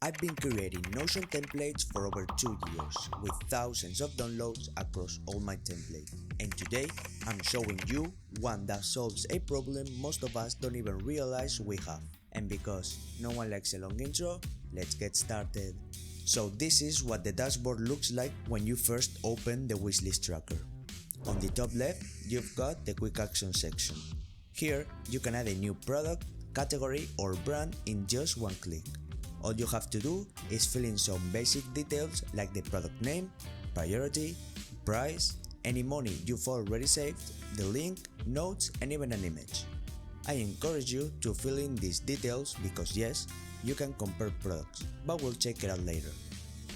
I've been creating Notion templates for over 2 years, with thousands of downloads across all my templates. And today, I'm showing you one that solves a problem most of us don't even realize we have. And because no one likes a long intro, let's get started. So this is what the dashboard looks like when you first open the wishlist tracker. On the top left, you've got the quick action section. Here, you can add a new product, category or brand in just one click. All you have to do is fill in some basic details like the product name, priority, price, any money you've already saved, the link, notes, and even an image. I encourage you to fill in these details because yes, you can compare products, but we'll check it out later.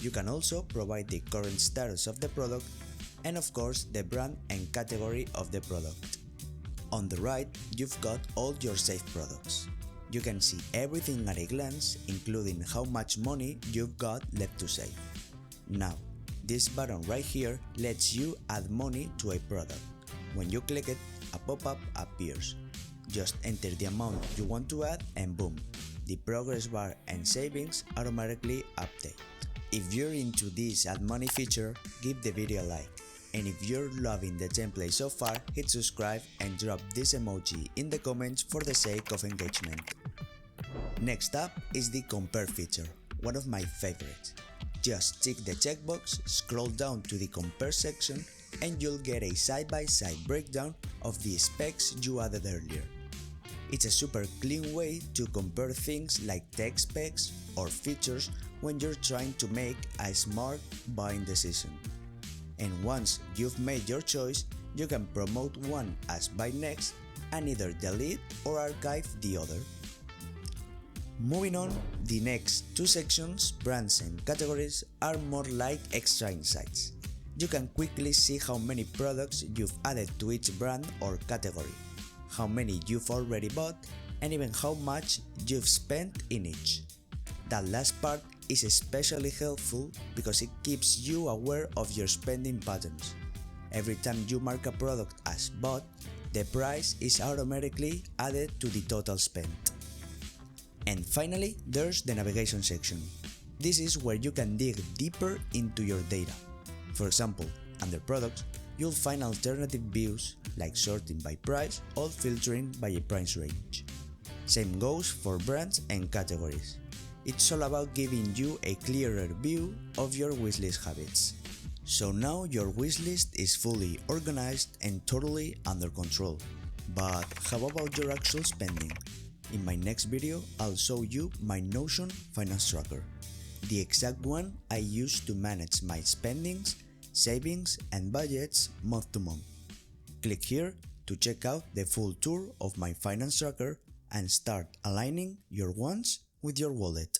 You can also provide the current status of the product and of course the brand and category of the product. On the right, you've got all your saved products. You can see everything at a glance, including how much money you've got left to save. Now, this button right here lets you add money to a product. When you click it, a pop-up appears. Just enter the amount you want to add and boom, the progress bar and savings automatically update. If you're into this add money feature, give the video a like. And if you're loving the template so far, hit subscribe and drop this emoji in the comments for the sake of engagement. Next up is the compare feature, one of my favorites. Just tick the checkbox, scroll down to the compare section, and you'll get a side-by-side breakdown of the specs you added earlier. It's a super clean way to compare things like tech specs or features when you're trying to make a smart buying decision. And once you've made your choice, you can promote one as buy next and either delete or archive the other. Moving on, the next two sections, brands and categories, are more like extra insights. You can quickly see how many products you've added to each brand or category, how many you've already bought, and even how much you've spent in each. That last part is especially helpful because it keeps you aware of your spending patterns. Every time you mark a product as bought, the price is automatically added to the total spent. And finally, there's the navigation section. This is where you can dig deeper into your data. For example, under products, you'll find alternative views like sorting by price or filtering by a price range. Same goes for brands and categories. It's all about giving you a clearer view of your wishlist habits. So now your wishlist is fully organized and totally under control. But how about your actual spending? In my next video, I'll show you my Notion finance tracker, the exact one I use to manage my spendings, savings, and budgets month to month. Click here to check out the full tour of my finance tracker and start aligning your wants with your wallet.